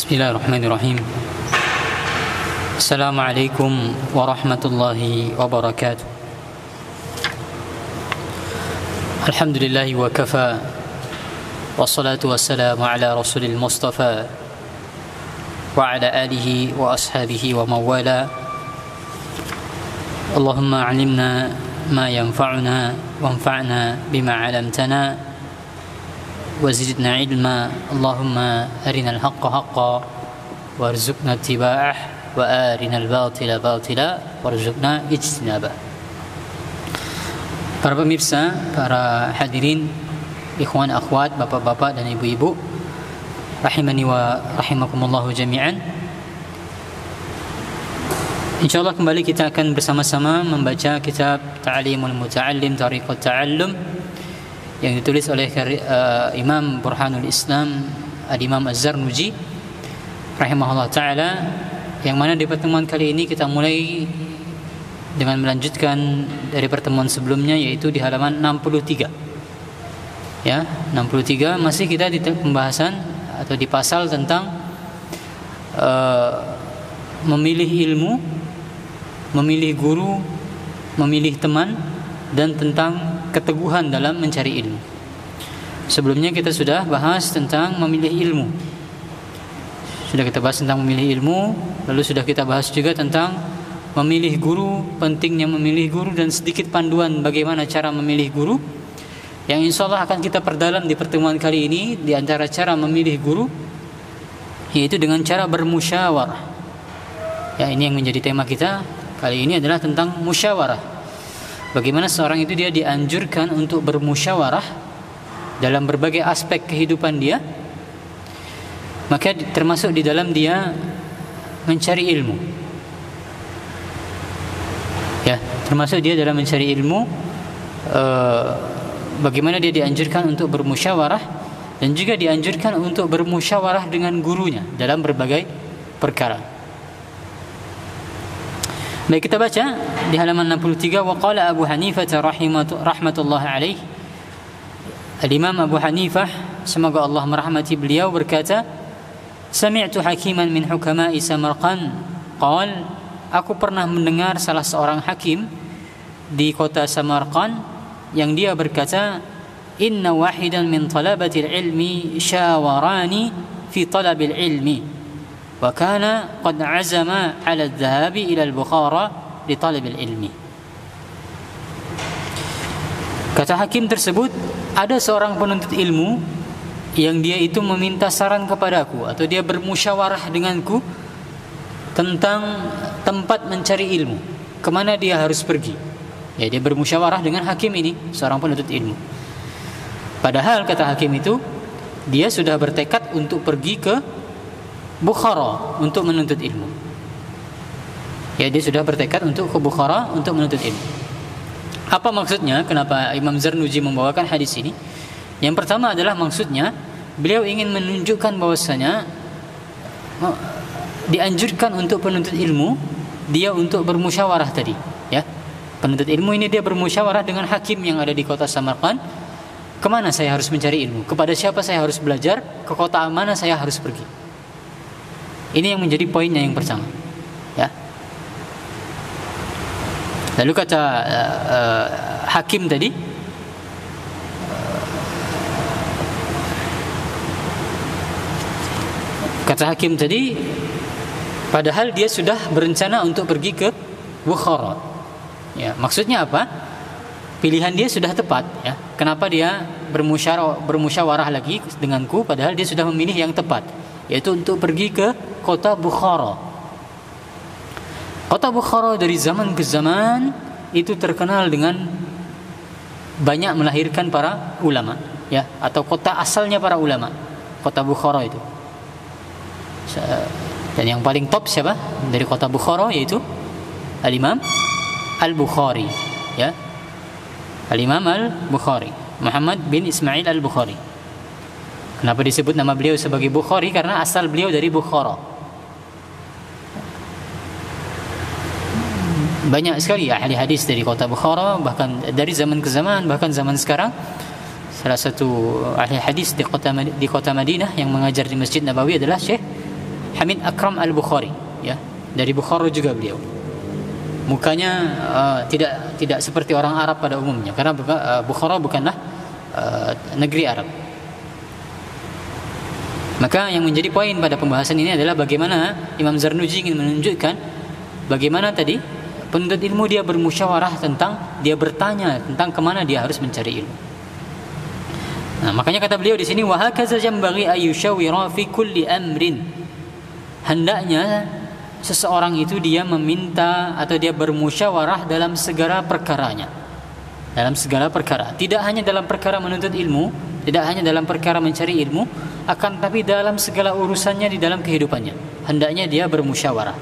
Bismillahirrahmanirrahim. Assalamualaikum warahmatullahi wabarakatuh. Alhamdulillahi wa kafa, wassalatu wassalamu ala rasulil mustafa wa ala alihi wa ashabihi wa mawala. Allahumma alimna ma yanfa'una wanfa'na bima 'allamtana وزدنا علما اللهم أرنا الحق حقا وارزقنا اتباعه وأرنا الباطل باطلا وارزقنا اجتنابه. Para pemirsa, para hadirin, ikhwan akhwat, bapak-bapak dan ibu-ibu, rahimani wa rahimakumullahu jami'an. Insyaallah kembali kita akan bersama-sama membaca kitab Ta'limul Muta'allim Tariqat Ta'allum yang ditulis oleh Imam Burhanul Islam Al-Imam Az-Zarnuji rahimahullah ta'ala, yang mana di pertemuan kali ini kita mulai dengan melanjutkan dari pertemuan sebelumnya, yaitu di halaman 63 ya, 63 masih kita di pembahasan atau di pasal tentang memilih ilmu, memilih guru, memilih teman, dan tentang keteguhan dalam mencari ilmu. Sebelumnya kita sudah bahas tentang memilih ilmu. Sudah kita bahas tentang memilih ilmu, lalu sudah kita bahas juga tentang memilih guru, pentingnya memilih guru, dan sedikit panduan bagaimana cara memilih guru, yang insyaallah akan kita perdalam di pertemuan kali ini. Di antara cara memilih guru yaitu dengan cara bermusyawarah. Ya, ini yang menjadi tema kita kali ini adalah tentang musyawarah. Bagaimana seorang itu dia dianjurkan untuk bermusyawarah dalam berbagai aspek kehidupan dia, maka termasuk di dalam dia mencari ilmu. Ya, termasuk dia dalam mencari ilmu, bagaimana dia dianjurkan untuk bermusyawarah, dan juga dianjurkan untuk bermusyawarah dengan gurunya dalam berbagai perkara. Baik, kita baca di halaman 63. Wa qala Abu Hanifah rahmatullah alaih. Al-Imam Abu Hanifah, semoga Allah merahmati beliau, berkata, sami'tu hakiman min hukama'i Samarqand qal, aku pernah mendengar salah seorang hakim di kota Samarqand yang dia berkata, inna wahidan min talabatil ilmi syawarani fi talabil ilmi wa kana qad azama 'ala adh-dhahabi ila al-Bukhara li talab al-ilmi. Kata hakim tersebut, ada seorang penuntut ilmu yang dia itu meminta saran kepadaku, atau dia bermusyawarah denganku tentang tempat mencari ilmu, kemana dia harus pergi. Ya, dia bermusyawarah dengan hakim ini, seorang penuntut ilmu. Padahal kata hakim itu, dia sudah bertekad untuk pergi ke Bukhara untuk menuntut ilmu. Ya, dia sudah bertekad untuk ke Bukhara untuk menuntut ilmu. Apa maksudnya? Kenapa Imam Zarnuji membawakan hadis ini? Yang pertama adalah maksudnya beliau ingin menunjukkan bahwasanya dianjurkan untuk penuntut ilmu dia untuk bermusyawarah tadi. Ya, penuntut ilmu ini dia bermusyawarah dengan hakim yang ada di kota Samarkand. Kemana saya harus mencari ilmu? Kepada siapa saya harus belajar? Ke kota mana saya harus pergi? Ini yang menjadi poinnya yang pertama. Ya. Lalu kata hakim tadi, padahal dia sudah berencana untuk pergi ke Bukhara. Ya, maksudnya apa? Pilihan dia sudah tepat. Ya. Kenapa dia bermusyawarah lagi denganku? Padahal dia sudah memilih yang tepat, yaitu untuk pergi ke kota Bukhara. Kota Bukhara dari zaman ke zaman itu terkenal dengan banyak melahirkan para ulama, ya, atau kota asalnya para ulama, kota Bukhara itu. Dan yang paling top siapa dari kota Bukhara? Yaitu Al-Imam Al-Bukhari, ya, Al-Imam Al-Bukhari, Muhammad bin Ismail Al-Bukhari. Kenapa disebut nama beliau sebagai Bukhari? Karena asal beliau dari Bukhara. Banyak sekali ahli hadis dari kota Bukhara, bahkan dari zaman ke zaman, bahkan zaman sekarang. Salah satu ahli hadis di kota Madinah yang mengajar di Masjid Nabawi adalah Syekh Hamid Akram Al-Bukhari, ya, dari Bukhara juga beliau. Mukanya tidak seperti orang Arab pada umumnya, karena Bukhara bukanlah negeri Arab. Maka yang menjadi poin pada pembahasan ini adalah bagaimana Imam Zarnuji ingin menunjukkan bagaimana tadi penuntut ilmu dia bermusyawarah tentang, dia bertanya tentang kemana dia harus mencari ilmu. Nah, makanya kata beliau di sini, wa hakaza yanbaghi ayyushawira fi kulli amrin. Hendaknya seseorang itu dia meminta atau dia bermusyawarah dalam segala perkaranya. Dalam segala perkara, tidak hanya dalam perkara menuntut ilmu, tidak hanya dalam perkara mencari ilmu, akan tapi dalam segala urusannya di dalam kehidupannya. Hendaknya dia bermusyawarah.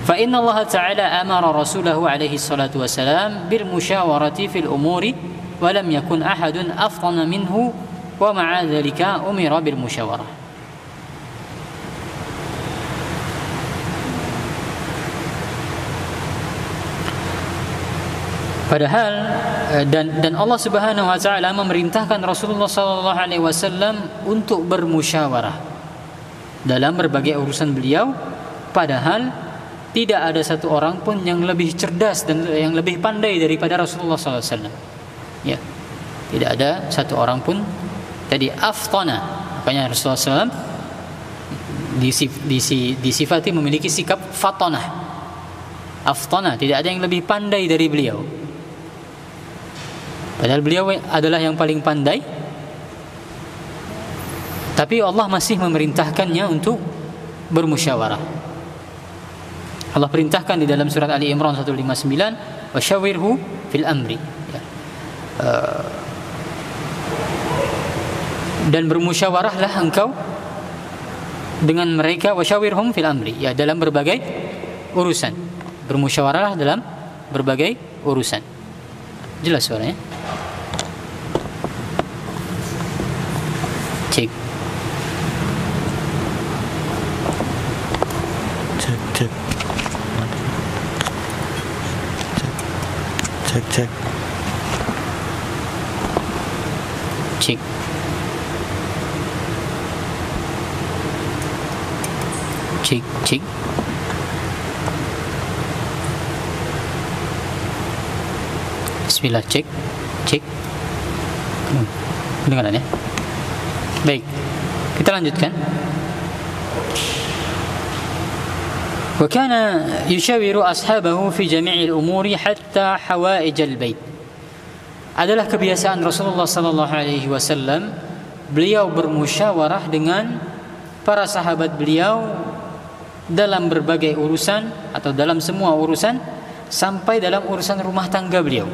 Fa inna Allah Ta'ala amara rasulahu alaihi salatu wassalam bil musyawarati fil umuri wa lam yakun ahadun afdana minhu wa ma'a dhalika umira bil musyawarah. Padahal dan Allah Subhanahu wa taala memerintahkan Rasulullah sallallahu alaihi wasallam untuk bermusyawarah dalam berbagai urusan beliau, padahal tidak ada satu orang pun yang lebih cerdas dan yang lebih pandai daripada Rasulullah sallallahu alaihi wasallam. Ya. Tidak ada satu orang pun tadi aftana. Makanya Rasulullah sallallahu alaihi wasallam disifati memiliki sikap fatonah. Aftana, tidak ada yang lebih pandai dari beliau. Padahal beliau adalah yang paling pandai, tapi Allah masih memerintahkannya untuk bermusyawarah. Allah perintahkan di dalam surat Ali Imran 159, wasyawirhu fil amri, ya. Dan bermusyawarahlah engkau dengan mereka, wasyawirhum fil amri, ya, dalam berbagai urusan. Bermusyawarahlah dalam berbagai urusan. Jelas suaranya? Cek. Cek, cek. Cek, cek. Cek. Cek, cek. Bismillah, cek, cek. Kedengaran ya? Baik, kita lanjutkan. Wa kana yushawiru ashabahu fi jami'il umuri hatta hawaij al-bait. Adalah kebiasaan Rasulullah sallallahu alaihi wasallam, beliau bermusyawarah dengan para sahabat beliau dalam berbagai urusan atau dalam semua urusan, sampai dalam urusan rumah tangga beliau.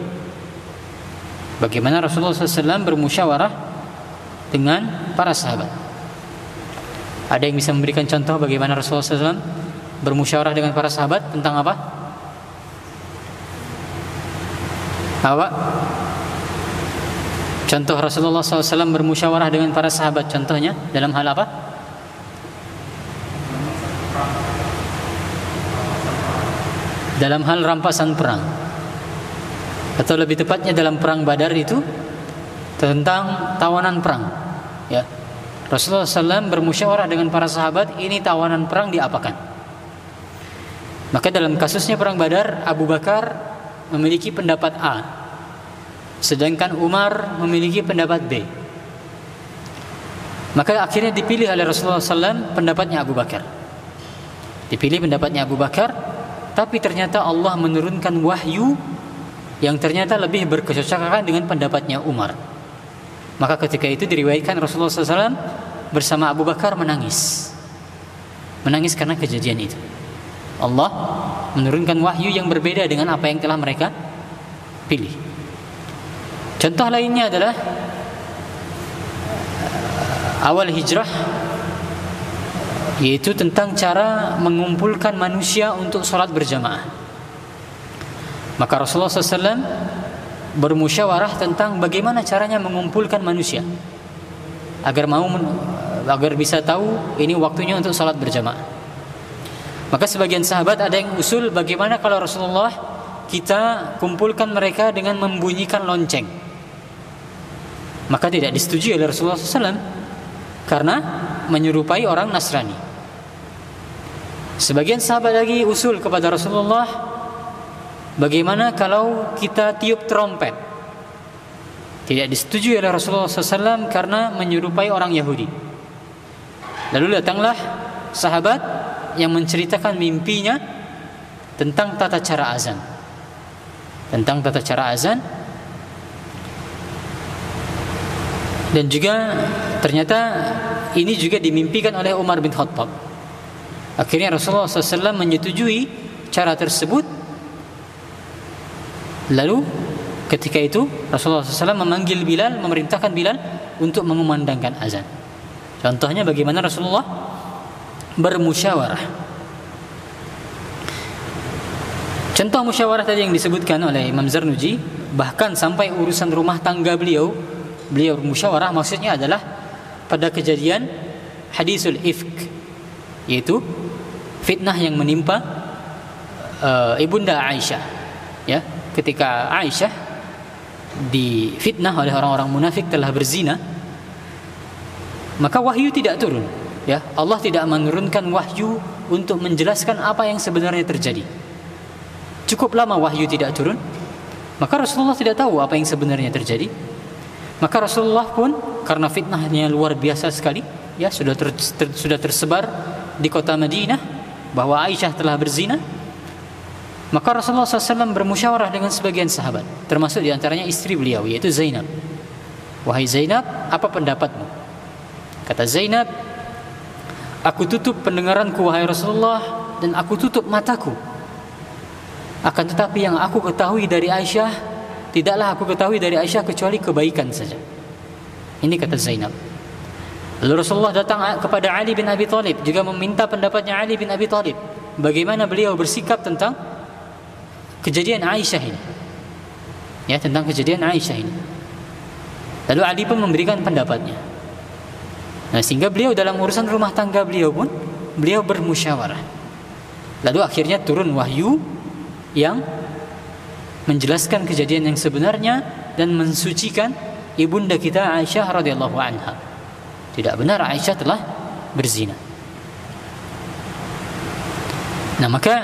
Bagaimana Rasulullah SAW bermusyawarah dengan para sahabat? Ada yang bisa memberikan contoh bagaimana Rasulullah SAW bermusyawarah dengan para sahabat tentang apa? Apa? Contoh Rasulullah SAW bermusyawarah dengan para sahabat, contohnya dalam hal apa? Dalam hal rampasan perang, atau lebih tepatnya dalam perang Badar itu tentang tawanan perang, ya. Rasulullah SAW bermusyawarah dengan para sahabat, ini tawanan perang diapakan. Maka dalam kasusnya perang Badar, Abu Bakar memiliki pendapat A, sedangkan Umar memiliki pendapat B. Maka akhirnya dipilih oleh Rasulullah SAW pendapatnya Abu Bakar. Dipilih pendapatnya Abu Bakar, tapi ternyata Allah menurunkan wahyu yang ternyata lebih berkecocokan dengan pendapatnya Umar. Maka ketika itu diriwayatkan Rasulullah SAW bersama Abu Bakar menangis. Menangis karena kejadian itu. Allah menurunkan wahyu yang berbeda dengan apa yang telah mereka pilih. Contoh lainnya adalah awal hijrah, yaitu tentang cara mengumpulkan manusia untuk sholat berjamaah. Maka Rasulullah SAW bermusyawarah tentang bagaimana caranya mengumpulkan manusia agar bisa tahu ini waktunya untuk sholat berjamaah. Maka sebagian sahabat ada yang usul, bagaimana kalau Rasulullah kita kumpulkan mereka dengan membunyikan lonceng. Maka tidak disetujui oleh Rasulullah SAW karena menyerupai orang Nasrani. Sebagian sahabat lagi usul kepada Rasulullah, bagaimana kalau kita tiup trompet? Tidak disetujui oleh Rasulullah SAW karena menyerupai orang Yahudi. Lalu datanglah sahabat yang menceritakan mimpinya tentang tata cara azan. Dan juga ternyata ini juga dimimpikan oleh Umar bin Khattab. Akhirnya Rasulullah SAW menyetujui cara tersebut. Lalu ketika itu Rasulullah SAW memanggil Bilal, memerintahkan Bilal untuk mengumandangkan azan. Contohnya bagaimana Rasulullah bermusyawarah. Contoh musyawarah tadi yang disebutkan oleh Imam Zarnuji, bahkan sampai urusan rumah tangga beliau bermusyawarah, maksudnya adalah pada kejadian hadisul ifk, yaitu fitnah yang menimpa ibunda Aisyah, ya, ketika Aisyah difitnah oleh orang-orang munafik telah berzina, maka wahyu tidak turun, ya. Allah tidak menurunkan wahyu untuk menjelaskan apa yang sebenarnya terjadi. Cukup lama wahyu tidak turun, maka Rasulullah tidak tahu apa yang sebenarnya terjadi. Maka Rasulullah pun karena fitnahnya luar biasa sekali, ya, sudah tersebar di kota Madinah bahwa Aisyah telah berzina, maka Rasulullah SAW bermusyawarah dengan sebagian sahabat, termasuk diantaranya istri beliau, yaitu Zainab. Wahai Zainab, apa pendapatmu? Kata Zainab, aku tutup pendengaranku wahai Rasulullah, dan aku tutup mataku. Akan tetapi yang aku ketahui dari Aisyah, tidaklah aku ketahui dari Aisyah kecuali kebaikan saja. Ini kata Zainab. Lalu Rasulullah datang kepada Ali bin Abi Thalib, juga meminta pendapatnya Ali bin Abi Thalib, bagaimana beliau bersikap tentang kejadian Aisyah ini, ya, tentang kejadian Aisyah ini. Lalu Ali pun memberikan pendapatnya. Nah, sehingga beliau dalam urusan rumah tangga beliau pun beliau bermusyawarah. Lalu akhirnya turun wahyu yang menjelaskan kejadian yang sebenarnya dan mensucikan ibunda kita Aisyah radhiyallahu anha. Tidak benar Aisyah telah berzina. Nah, maka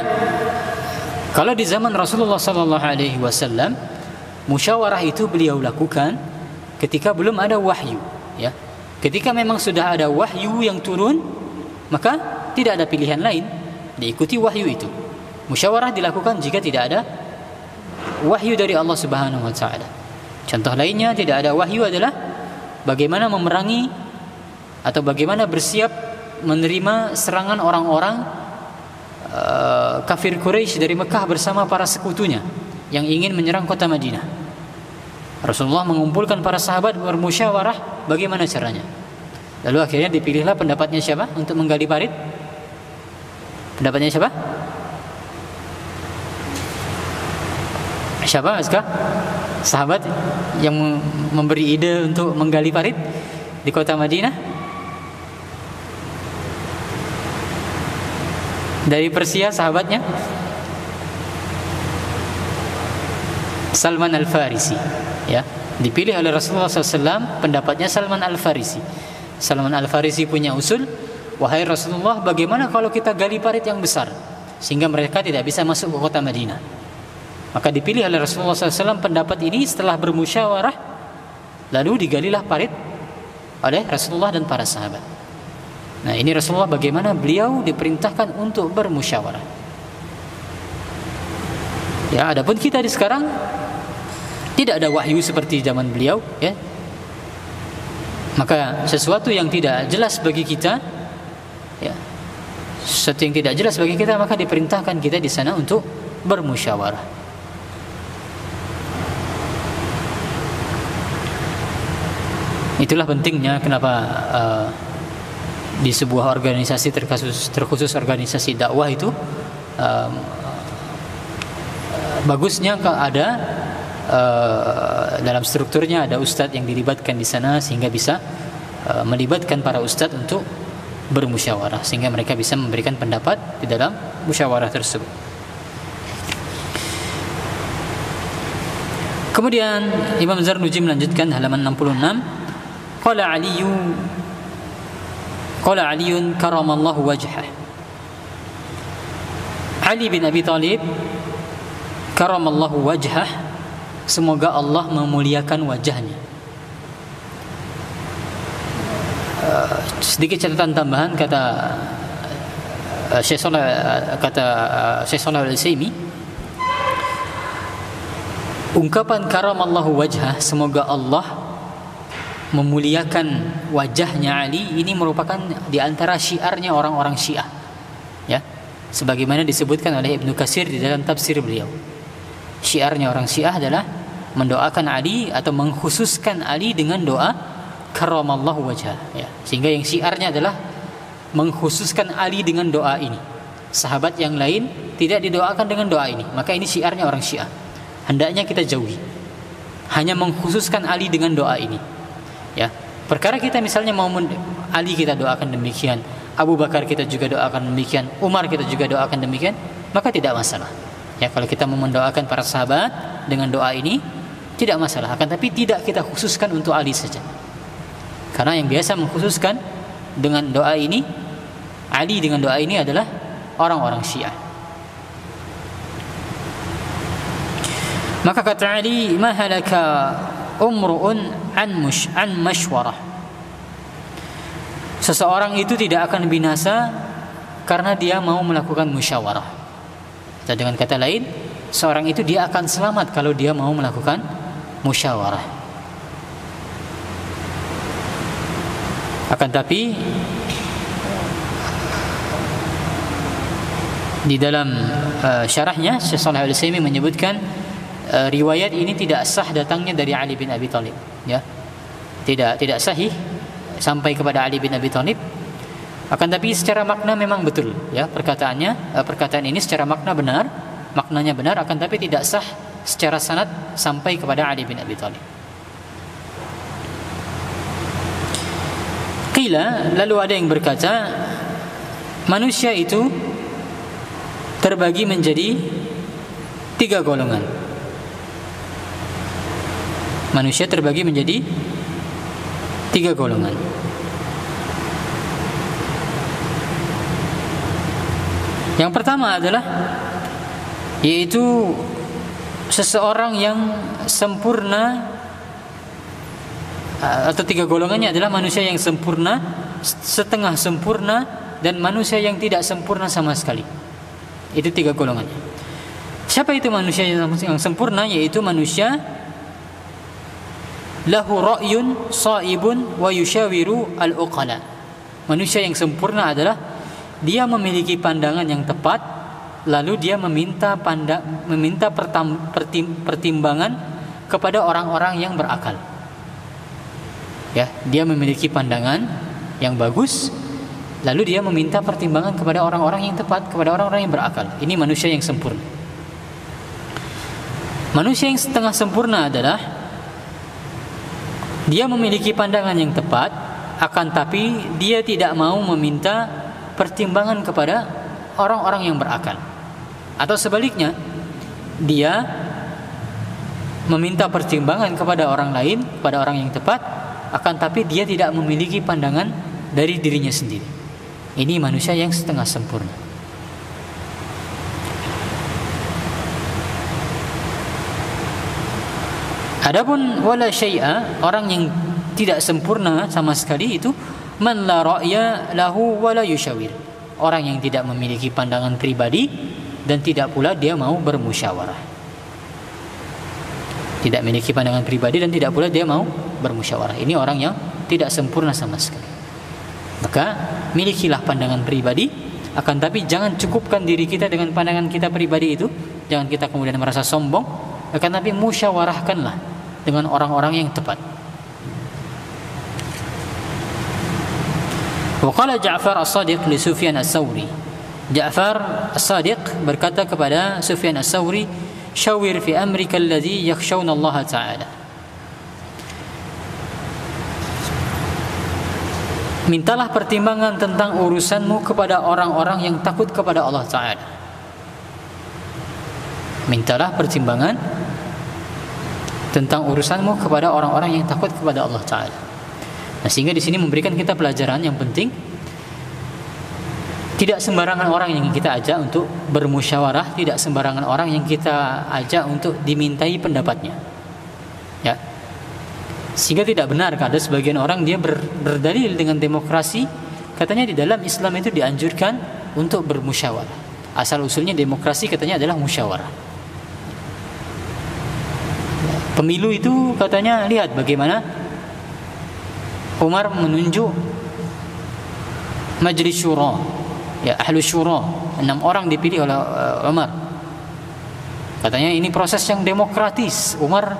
kalau di zaman Rasulullah SAW, musyawarah itu beliau lakukan ketika belum ada wahyu, ya. Ketika memang sudah ada wahyu yang turun, maka tidak ada pilihan lain, diikuti wahyu itu. Musyawarah dilakukan jika tidak ada wahyu dari Allah Subhanahu wa taala. Contoh lainnya tidak ada wahyu adalah bagaimana memerangi atau bagaimana bersiap menerima serangan orang-orang kafir Quraisy dari Mekah bersama para sekutunya yang ingin menyerang kota Madinah. Rasulullah mengumpulkan para sahabat bermusyawarah bagaimana caranya. Lalu akhirnya dipilihlah pendapatnya siapa untuk menggali parit? Pendapatnya siapa? Siapa, Aska? Sahabat yang memberi ide untuk menggali parit di kota Madinah? Dari Persia sahabatnya Salman Al-Farisi, ya, dipilih oleh Rasulullah SAW. Pendapatnya Salman Al-Farisi. Salman Al-Farisi punya usul, wahai Rasulullah, bagaimana kalau kita gali parit yang besar sehingga mereka tidak bisa masuk ke kota Madinah? Maka dipilih oleh Rasulullah SAW pendapat ini setelah bermusyawarah. Lalu digalilah parit oleh Rasulullah dan para sahabat. Nah, ini Rasulullah bagaimana beliau diperintahkan untuk bermusyawarah. Ya, adapun kita di sekarang tidak ada wahyu seperti zaman beliau, ya. Maka sesuatu yang tidak jelas bagi kita, ya, sesuatu yang tidak jelas bagi kita, maka diperintahkan kita di sana untuk bermusyawarah. Itulah pentingnya kenapa di sebuah organisasi terkhusus organisasi dakwah itu bagusnya kalau ada dalam strukturnya ada ustadz yang dilibatkan di sana sehingga bisa melibatkan para ustadz untuk bermusyawarah sehingga mereka bisa memberikan pendapat di dalam musyawarah tersebut. Kemudian Imam Zarnuji melanjutkan halaman 66, Qala Aliyun karamallahu wajhah, Ali bin Abi Thalib karamallahu wajhah, semoga Allah memuliakan wajahnya. Sedikit catatan tambahan, kata Syekh Shalih Al-Utsaimin, ungkapan karamallahu wajhah, semoga Allah memuliakan wajahnya Ali, ini merupakan di antara syiarnya orang-orang Syiah, ya, sebagaimana disebutkan oleh Ibnu Katsir di dalam tafsir beliau. Syiarnya orang Syiah adalah mendoakan Ali atau mengkhususkan Ali dengan doa karamallahu wajhah, ya. Sehingga yang syiarnya adalah mengkhususkan Ali dengan doa ini. Sahabat yang lain tidak didoakan dengan doa ini, maka ini syiarnya orang Syiah. Hendaknya kita jauhi. Hanya mengkhususkan Ali dengan doa ini. Ya. Perkara kita misalnya mau Ali kita doakan demikian, Abu Bakar kita juga doakan demikian, Umar kita juga doakan demikian, maka tidak masalah. Ya, kalau kita mau mendoakan para sahabat dengan doa ini tidak masalah, akan tapi tidak kita khususkan untuk Ali saja. Karena yang biasa mengkhususkan dengan doa ini, Ali dengan doa ini adalah orang-orang Syiah. Maka kata Ali, ma halaka umru'un an mashwarah. Seseorang itu tidak akan binasa karena dia mau melakukan musyawarah. Dan dengan kata lain, seorang itu dia akan selamat kalau dia mau melakukan musyawarah. Akan tapi di dalam syarahnya Syekh Shalih Al-Utsaimin menyebutkan riwayat ini tidak sah datangnya dari Ali bin Abi Thalib, ya. Tidak sahih sampai kepada Ali bin Abi Thalib. Akan tapi secara makna memang betul, ya, perkataan ini secara makna benar, maknanya benar, akan tapi tidak sah secara sanad sampai kepada Ali bin Abi Thalib. Qila, lalu ada yang berkata, manusia itu terbagi menjadi 3 golongan. Manusia terbagi menjadi 3 golongan. Yang pertama adalah yaitu seseorang yang sempurna, atau 3 golongannya adalah manusia yang sempurna, setengah sempurna, dan manusia yang tidak sempurna sama sekali. Itu 3 golongannya. Siapa itu manusia yang sempurna? Yaitu manusia lahu ra'yun sa'ibun wa yushawiru al-uqala. Manusia yang sempurna adalah dia memiliki pandangan yang tepat, lalu dia meminta pertimbangan kepada orang-orang yang berakal. Ya, dia memiliki pandangan yang bagus, lalu dia meminta pertimbangan kepada orang-orang yang tepat, kepada orang-orang yang berakal. Ini manusia yang sempurna. Manusia yang setengah sempurna adalah dia memiliki pandangan yang tepat, akan tapi dia tidak mau meminta pertimbangan kepada orang-orang yang berakal. Atau sebaliknya, dia meminta pertimbangan kepada orang lain, kepada orang yang tepat, akan tapi dia tidak memiliki pandangan dari dirinya sendiri. Ini manusia yang setengah sempurna. Adapun wala syai'a, orang yang tidak sempurna sama sekali, itu man la ra'ya lahu wala yushawir, orang yang tidak memiliki pandangan pribadi dan tidak pula dia mau bermusyawarah. Tidak memiliki pandangan pribadi dan tidak pula dia mau bermusyawarah. Ini orang yang tidak sempurna sama sekali. Maka milikilah pandangan pribadi, akan tapi jangan cukupkan diri kita dengan pandangan kita pribadi itu. Jangan kita kemudian merasa sombong, akan tapi musyawarahkanlah dengan orang-orang yang tepat. Waqala Ja'far As-Sadiq li Sufyan As-Sawri. Ja'far As-Sadiq berkata kepada Sufyan As-Sawri, syawir fi amrika alladhi yakhshawna Allah Ta'ala. Mintalah pertimbangan tentang urusanmu kepada orang-orang yang takut kepada Allah Ta'ala. Mintalah pertimbangan tentang urusanmu kepada orang-orang yang takut kepada Allah Ta'ala. Nah, sehingga di sini memberikan kita pelajaran yang penting. Tidak sembarangan orang yang kita ajak untuk bermusyawarah, tidak sembarangan orang yang kita ajak untuk dimintai pendapatnya. Ya. Sehingga tidak benar ada sebagian orang dia berdalil dengan demokrasi, katanya di dalam Islam itu dianjurkan untuk bermusyawarah. Asal usulnya demokrasi katanya adalah musyawarah. Pemilu itu katanya lihat bagaimana Umar menunjuk Majlis Syura, ya ahlu syura, 6 orang dipilih oleh Umar. Katanya ini proses yang demokratis. Umar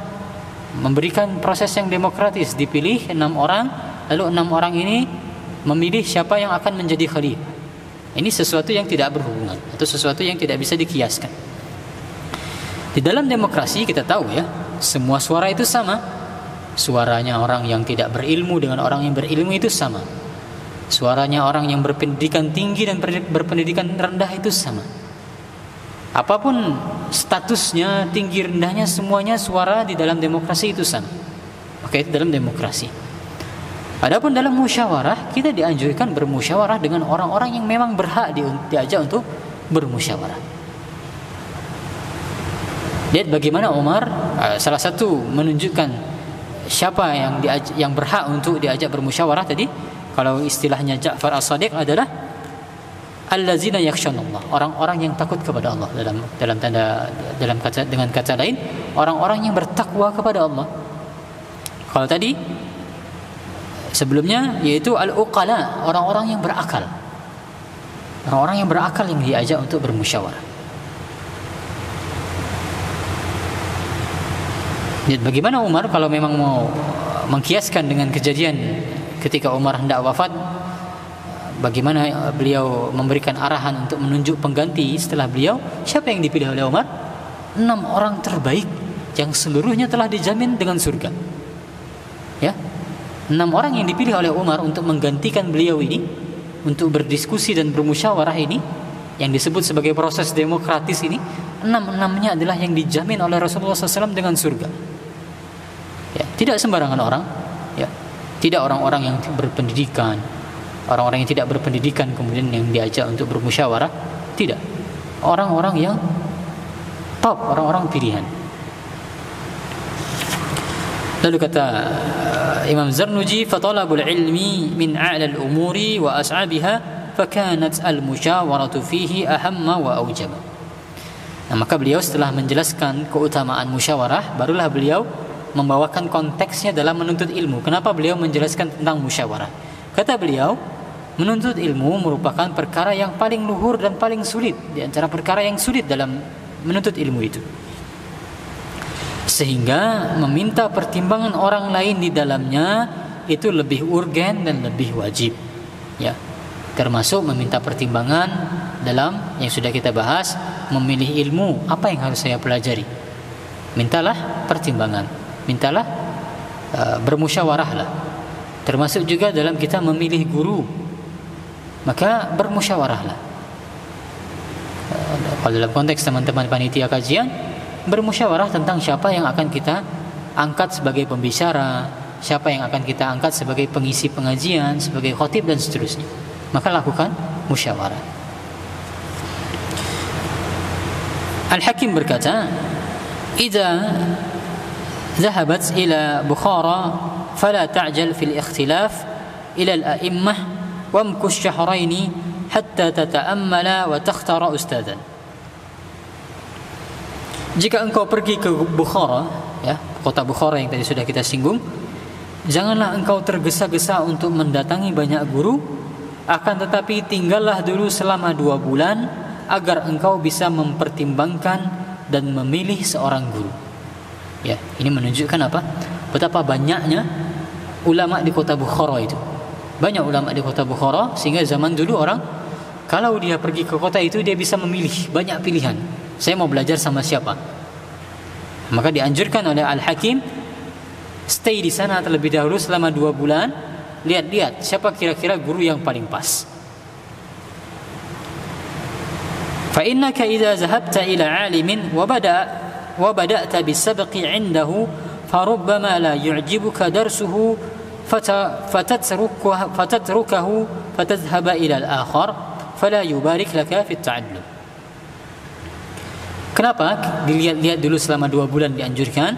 memberikan proses yang demokratis, dipilih 6 orang, lalu 6 orang ini memilih siapa yang akan menjadi khalifah. Ini sesuatu yang tidak berhubungan atau sesuatu yang tidak bisa dikiaskan. Di dalam demokrasi kita tahu ya, semua suara itu sama. Suaranya orang yang tidak berilmu dengan orang yang berilmu itu sama. Suaranya orang yang berpendidikan tinggi dan berpendidikan rendah itu sama. Apapun statusnya, tinggi rendahnya, semuanya suara di dalam demokrasi itu sama. Oke, itu dalam demokrasi. Adapun dalam musyawarah, kita dianjurkan bermusyawarah dengan orang-orang yang memang berhak diajak untuk bermusyawarah. Lihat bagaimana Umar salah satu menunjukkan siapa yang berhak untuk diajak bermusyawarah tadi. Kalau istilahnya Ja'far As-Shadiq adalah allazina yakhshanallah, orang-orang yang takut kepada Allah, dengan kata lain orang-orang yang bertakwa kepada Allah. Kalau tadi sebelumnya yaitu al-uqala, orang-orang yang berakal. Orang-orang yang berakal yang diajak untuk bermusyawarah. Lihat bagaimana Umar kalau memang mau mengkiaskan dengan kejadian ketika Umar hendak wafat, bagaimana beliau memberikan arahan untuk menunjuk pengganti setelah beliau. Siapa yang dipilih oleh Umar? 6 orang terbaik yang seluruhnya telah dijamin dengan surga. Ya, 6 orang yang dipilih oleh Umar untuk menggantikan beliau ini, untuk berdiskusi dan bermusyawarah ini, yang disebut sebagai proses demokratis ini, 6-6-nya adalah yang dijamin oleh Rasulullah SAW dengan surga. Ya, tidak sembarangan orang. Ya. Tidak orang-orang yang berpendidikan, orang-orang yang tidak berpendidikan kemudian yang diajak untuk bermusyawarah. Tidak. Orang-orang yang top, orang-orang pilihan. Lalu kata Imam Zarnuji, fatalabul ilmi min a'la al-umuri wa as'abiha fakanat al-musyawaratu fihi ahamma wa awjaba. Nah, maka beliau setelah menjelaskan keutamaan musyawarah, barulah beliau membawakan konteksnya dalam menuntut ilmu. Kenapa beliau menjelaskan tentang musyawarah? Kata beliau, menuntut ilmu merupakan perkara yang paling luhur dan paling sulit di antara perkara yang sulit dalam menuntut ilmu itu. Sehingga meminta pertimbangan orang lain di dalamnya itu lebih urgen dan lebih wajib. Ya. Termasuk meminta pertimbangan dalam yang sudah kita bahas, memilih ilmu, apa yang harus saya pelajari. Mintalah pertimbangan. Mintalah bermusyawarahlah. Termasuk juga dalam kita memilih guru, maka bermusyawarahlah. Kalau dalam konteks teman-teman panitia kajian, bermusyawarah tentang siapa yang akan kita angkat sebagai pembicara, siapa yang akan kita angkat sebagai pengisi pengajian, sebagai khatib dan seterusnya. Maka lakukan musyawarah. Al-Hakim berkata, "Idza ذهبت إلى بخارى فلا تعجل في الاختلاف إلى الأئمة وامكث شهرين حتى تتأمل وتختار أستاذا." Jika engkau pergi ke Bukhara, ya, kota Bukhara yang tadi sudah kita singgung, janganlah engkau tergesa-gesa untuk mendatangi banyak guru, akan tetapi tinggallah dulu selama 2 bulan agar engkau bisa mempertimbangkan dan memilih seorang guru. Ya, ini menunjukkan apa? Betapa banyaknya ulama di kota Bukhara itu. Banyak ulama di kota Bukhara sehingga zaman dulu orang kalau dia pergi ke kota itu dia bisa memilih banyak pilihan. Saya mau belajar sama siapa? Maka dianjurkan oleh Al-Hakim stay di sana terlebih dahulu selama 2 bulan, lihat-lihat siapa kira-kira guru yang paling pas. Fa innaka idza zahabta ila 'alimin وبدأت بالسبق عنده فربما لا يعجبك درسه فتتركه فتذهب إلى الآخر فلا يبارك لك في التعلم. Kenapa dilihat-lihat dulu selama 2 bulan dianjurkan?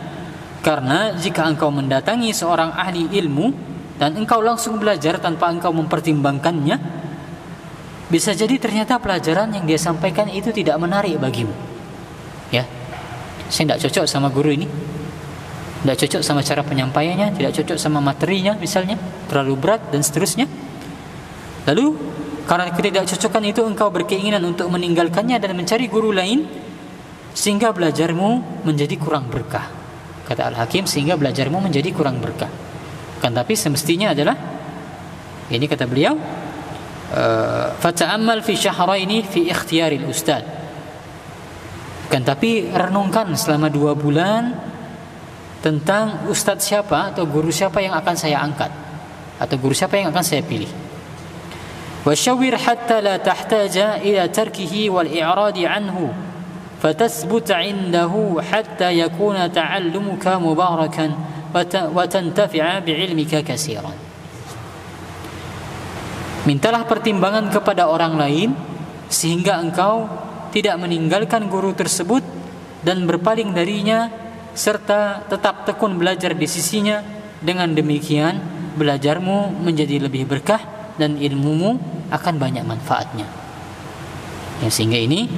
Karena jika engkau mendatangi seorang ahli ilmu dan engkau langsung belajar tanpa engkau mempertimbangkannya, bisa jadi ternyata pelajaran yang dia sampaikan itu tidak menarik bagimu. Ya, saya tidak cocok sama guru ini, tidak cocok sama cara penyampaiannya, tidak cocok sama materinya misalnya, terlalu berat dan seterusnya. Lalu karena ketidakcocokan itu engkau berkeinginan untuk meninggalkannya dan mencari guru lain, sehingga belajarmu menjadi kurang berkah. Kata Al-Hakim, sehingga belajarmu menjadi kurang berkah. Kan tapi semestinya adalah, ini kata beliau, fata'ammal fi syahraini fi ikhtiyaril ustad. Kan tapi renungkan selama 2 bulan tentang ustadz siapa atau guru siapa yang akan saya angkat, atau guru siapa yang akan saya pilih. Wasyawir hatta la tahtaja ila tarkihi wal i'radi anhu فَتَثْبُتَ عِنْدَهُ حَتَّى يَكُونَ تَعَلُّمُكَ مُبَارَكًا وَتَنْتَفِعَ بِعِلْمِكَ كَثِيرًا. Mintalah pertimbangan kepada orang lain sehingga engkau tidak meninggalkan guru tersebut dan berpaling darinya, serta tetap tekun belajar di sisinya. Dengan demikian belajarmu menjadi lebih berkah dan ilmumu akan banyak manfaatnya. Ya, sehingga ini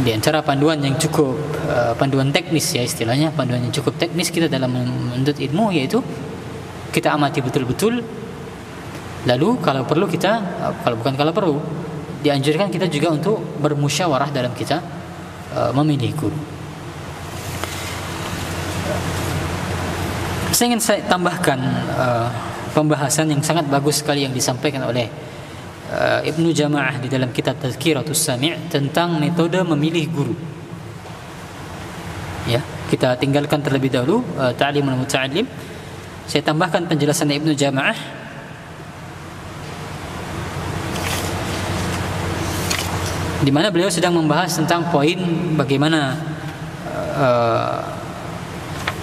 di antara panduan yang cukup panduan teknis, ya istilahnya panduan yang cukup teknis kita dalam menuntut ilmu, yaitu kita amati betul-betul. Lalu kalau perlu kita, kalau perlu dianjurkan kita juga untuk bermusyawarah dalam kita memilih guru. Saya ingin tambahkan pembahasan yang sangat bagus sekali yang disampaikan oleh Ibnu Jama'ah di dalam kitab Tazkiratus Sami' tentang metode memilih guru. Ya, kita tinggalkan terlebih dahulu ta'limul muta'allim. Saya tambahkan penjelasan Ibnu Jama'ah di mana beliau sedang membahas tentang poin bagaimana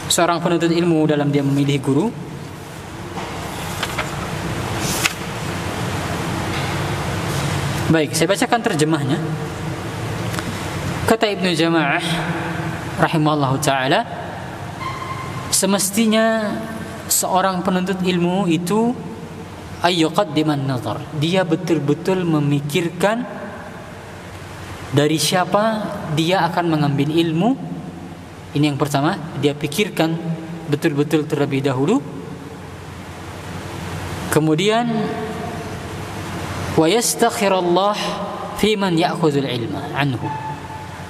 seorang penuntut ilmu dalam dia memilih guru. Baik, saya bacakan terjemahnya. Kata Ibnu Jama'ah rahimahullah ta'ala, semestinya seorang penuntut ilmu itu ayyuqaddiman nazar, dia betul-betul memikirkan dari siapa dia akan mengambil ilmu. Ini yang pertama, dia pikirkan betul-betul terlebih dahulu. Kemudian wa yastakhirullah fi man ya'khudhul ilma anhu.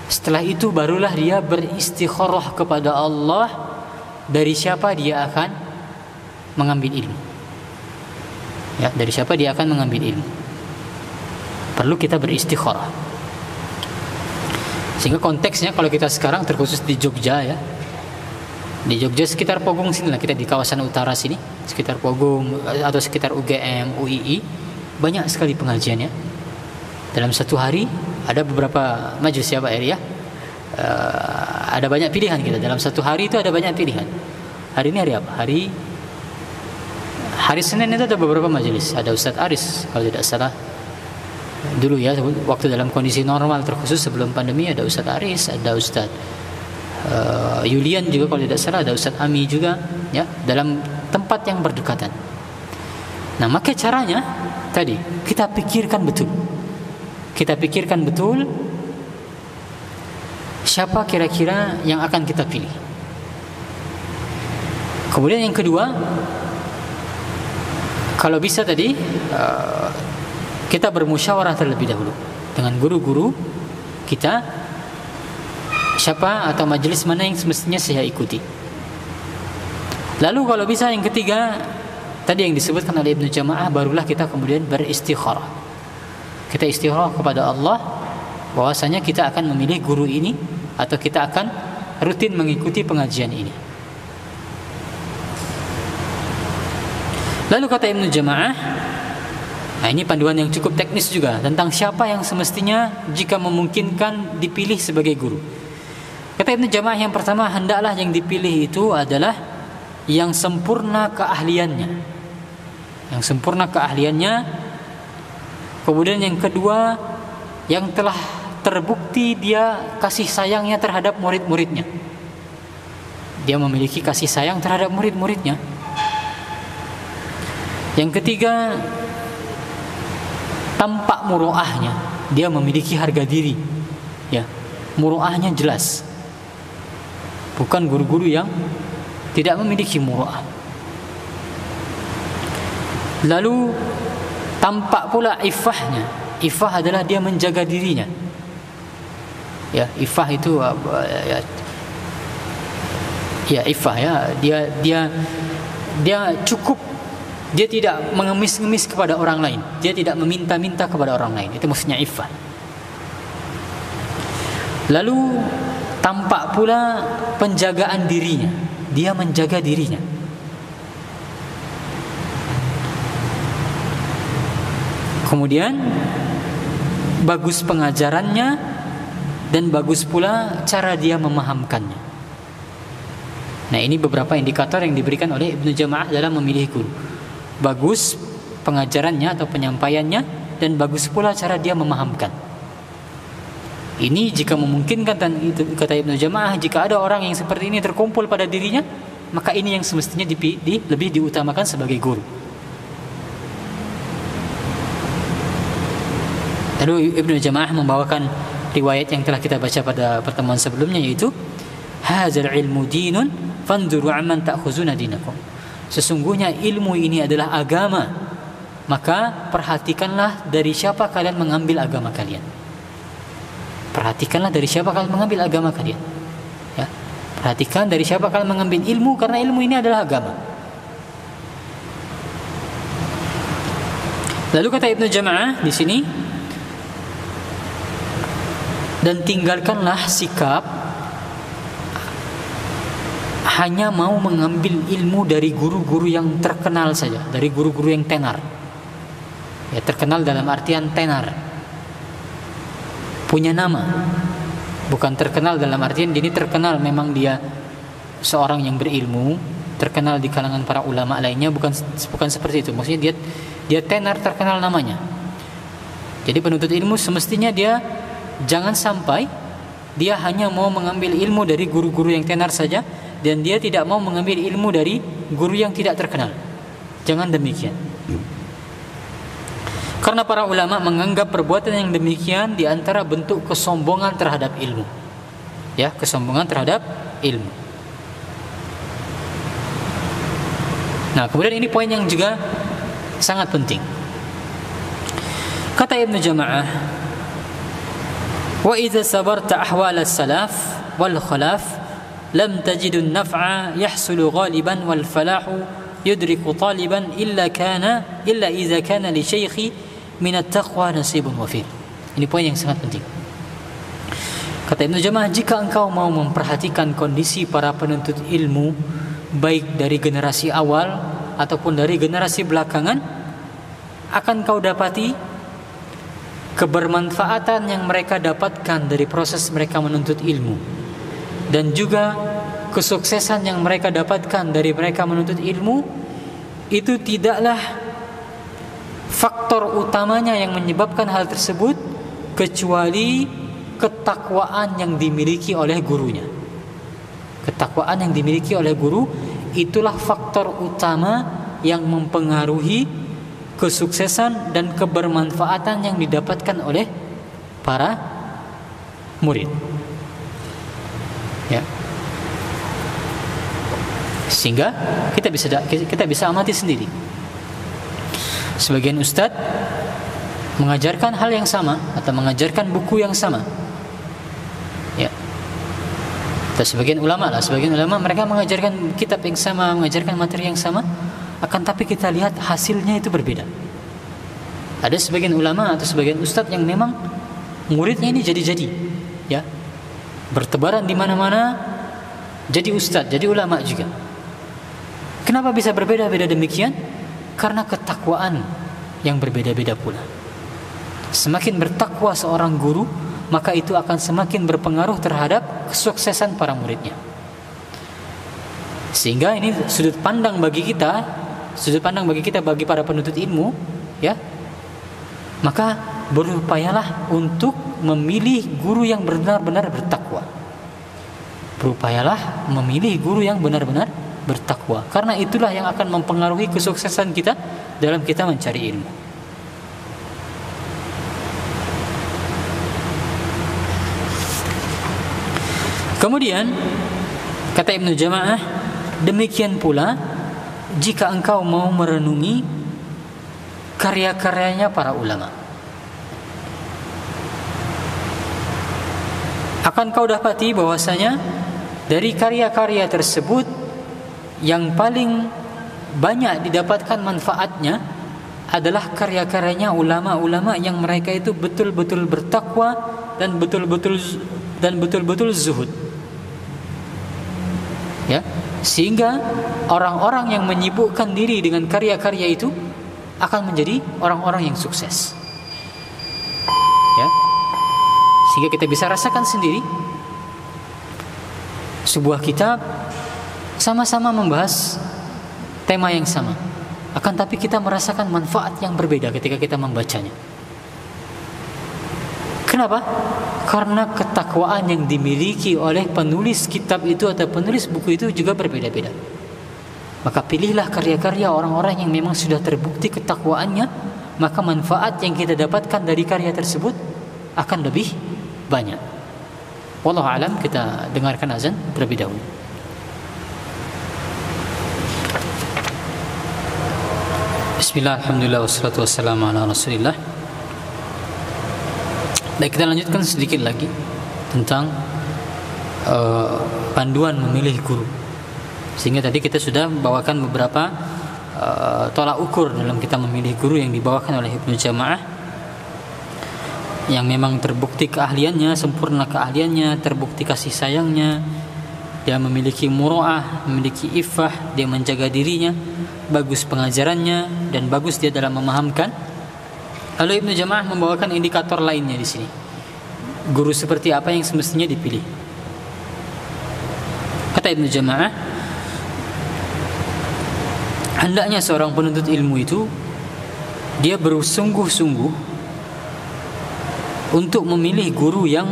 Setelah itu barulah dia beristikharah kepada Allah dari siapa dia akan mengambil ilmu. Ya, dari siapa dia akan mengambil ilmu. Perlu kita beristikharah. Sehingga konteksnya kalau kita sekarang terkhusus di Jogja, ya. Di Jogja sekitar Pogung sini lah, kita di kawasan utara sini, sekitar Pogung atau sekitar UGM, UII, banyak sekali pengajiannya. Dalam satu hari ada beberapa majelis, ya Pak Eri, ya. Ada banyak pilihan kita. Dalam satu hari itu ada banyak pilihan. Hari ini hari apa? Hari Senin itu ada beberapa majelis. Ada Ustadz Aris kalau tidak salah. Dulu ya, waktu dalam kondisi normal terkhusus sebelum pandemi, ada Ustadz Aris, ada Ustadz Yulian juga kalau tidak salah, ada Ustadz Ami juga, ya, dalam tempat yang berdekatan. Nah, maka caranya tadi kita pikirkan betul. Kita pikirkan betul siapa kira-kira yang akan kita pilih. Kemudian yang kedua, kalau bisa tadi kita bermusyawarah terlebih dahulu dengan guru-guru kita, siapa atau majelis mana yang semestinya saya ikuti. Lalu kalau bisa yang ketiga, tadi yang disebutkan oleh Ibnu Jama'ah, barulah kita kemudian beristikharah. Kita istikharah kepada Allah bahwasanya kita akan memilih guru ini atau kita akan rutin mengikuti pengajian ini. Lalu kata Ibnu Jama'ah, nah ini panduan yang cukup teknis juga tentang siapa yang semestinya jika memungkinkan dipilih sebagai guru. Kata Ibnu Jama'ah, yang pertama, hendaklah yang dipilih itu adalah yang sempurna keahliannya. Yang sempurna keahliannya Kemudian yang kedua, yang telah terbukti dia kasih sayangnya terhadap murid-muridnya. Dia memiliki kasih sayang terhadap murid-muridnya. Yang ketiga, tampak muruahnya, dia memiliki harga diri. Ya, muruahnya jelas. Bukan guru-guru yang tidak memiliki muruah. Lalu tampak pula iffahnya. Iffah adalah dia menjaga dirinya. Ya, iffah itu ya iffah ya, dia cukup, dia tidak mengemis-ngemis kepada orang lain, dia tidak meminta-minta kepada orang lain. Itu maksudnya iffah. Lalu tampak pula penjagaan dirinya, dia menjaga dirinya. Kemudian bagus pengajarannya dan bagus pula cara dia memahamkannya. Nah, ini beberapa indikator yang diberikan oleh Ibnu Jama'ah dalam memilih guru. Bagus pengajarannya atau penyampaiannya dan bagus pula cara dia memahamkan. Ini jika memungkinkan, dan itu kata Ibnu Jama'ah, jika ada orang yang seperti ini terkumpul pada dirinya, maka ini yang semestinya lebih diutamakan sebagai guru. Lalu Ibnu Jama'ah membawakan riwayat yang telah kita baca pada pertemuan sebelumnya, yaitu hadzal ilmu dinun fanzuru amman ta'khuzuna dinakum. Sesungguhnya ilmu ini adalah agama, maka perhatikanlah dari siapa kalian mengambil agama kalian. Perhatikanlah dari siapa kalian mengambil agama kalian. Ya, perhatikan dari siapa kalian mengambil ilmu, karena ilmu ini adalah agama. Lalu kata Ibnu Jama'ah di sini, dan tinggalkanlah sikap hanya mau mengambil ilmu dari guru-guru yang terkenal saja, dari guru-guru yang tenar. Ya, terkenal dalam artian tenar, punya nama. Bukan terkenal dalam artian ini terkenal memang dia seorang yang berilmu, terkenal di kalangan para ulama lainnya, bukan seperti itu. Maksudnya dia tenar, terkenal namanya. Jadi penuntut ilmu semestinya dia jangan sampai dia hanya mau mengambil ilmu dari guru-guru yang tenar saja, dan dia tidak mau mengambil ilmu dari guru yang tidak terkenal. Jangan demikian. Karena para ulama menganggap perbuatan yang demikian di antara bentuk kesombongan terhadap ilmu. Ya, kesombongan terhadap ilmu. Nah, kemudian ini poin yang juga sangat penting. Kata Ibnu Jama'ah, wa idza sabarta ahwal as-salaf wal khalaf lam tajidu an-naf'a yahsulu ghaliban wal falahu yudriku taliban illa idza kana li syaikhi min at-taqwa nasibun wafir. Ini poin yang sangat penting. Kata Ibnu Jama'ah, jika engkau mau memperhatikan kondisi para penuntut ilmu, baik dari generasi awal ataupun dari generasi belakangan, akan kau dapati kebermanfaatan yang mereka dapatkan dari proses mereka menuntut ilmu, dan juga kesuksesan yang mereka dapatkan dari mereka menuntut ilmu, itu tidaklah faktor utamanya yang menyebabkan hal tersebut kecuali ketakwaan yang dimiliki oleh gurunya. Ketakwaan yang dimiliki oleh guru itulah faktor utama yang mempengaruhi kesuksesan dan kebermanfaatan yang didapatkan oleh para murid. Ya. Sehingga kita bisa amati sendiri. Sebagian ustadz mengajarkan hal yang sama atau mengajarkan buku yang sama. Ya. Dan sebagian ulama mereka mengajarkan kitab yang sama, mengajarkan materi yang sama, akan tapi kita lihat hasilnya itu berbeda. Ada sebagian ulama atau sebagian ustadz yang memang muridnya ini jadi-jadi, ya, bertebaran di mana-mana, jadi ustadz, jadi ulama juga. Kenapa bisa berbeda-beda demikian? Karena ketakwaan yang berbeda-beda pula. Semakin bertakwa seorang guru, maka itu akan semakin berpengaruh terhadap kesuksesan para muridnya. Sehingga ini sudut pandang bagi kita bagi para penuntut ilmu, ya. maka berupayalah untuk memilih guru yang benar-benar bertakwa. Berupayalah memilih guru yang benar-benar bertakwa, karena itulah yang akan mempengaruhi kesuksesan kita dalam kita mencari ilmu. Kemudian kata Ibnu Jama'ah, demikian pula jika engkau mau merenungi karya-karyanya para ulama, akan kau dapati bahwasanya dari karya-karya tersebut yang paling banyak didapatkan manfaatnya adalah karya-karyanya ulama-ulama yang mereka itu betul-betul bertakwa dan betul-betul zuhud. Ya, sehingga orang-orang yang menyibukkan diri dengan karya-karya itu akan menjadi orang-orang yang sukses. Ya, sehingga kita bisa rasakan sendiri sebuah kitab sama-sama membahas tema yang sama, akan tapi kita merasakan manfaat yang berbeda ketika kita membacanya. Kenapa? Karena ketakwaan yang dimiliki oleh penulis kitab itu atau penulis buku itu juga berbeda-beda. Maka pilihlah karya-karya orang-orang yang memang sudah terbukti ketakwaannya, maka manfaat yang kita dapatkan dari karya tersebut akan lebih banyak. Wallahu a'lam. Kita dengarkan azan terlebih dahulu. Bismillah, alhamdulillah, wassalatu wassalamu ala rasulillah. Baik, kita lanjutkan sedikit lagi tentang panduan memilih guru. Sehingga tadi kita sudah bawakan beberapa tolak ukur dalam kita memilih guru yang dibawakan oleh Ibnu Jama'ah, yang memang terbukti keahliannya, sempurna keahliannya, terbukti kasih sayangnya, dia memiliki muru'ah, memiliki iffah, dia menjaga dirinya, bagus pengajarannya, dan bagus dia dalam memahamkan. Lalu Ibnu Jama'ah membawakan indikator lainnya di sini. Guru seperti apa yang semestinya dipilih? Kata Ibnu Jama'ah, hendaknya seorang penuntut ilmu itu dia bersungguh-sungguh untuk memilih guru yang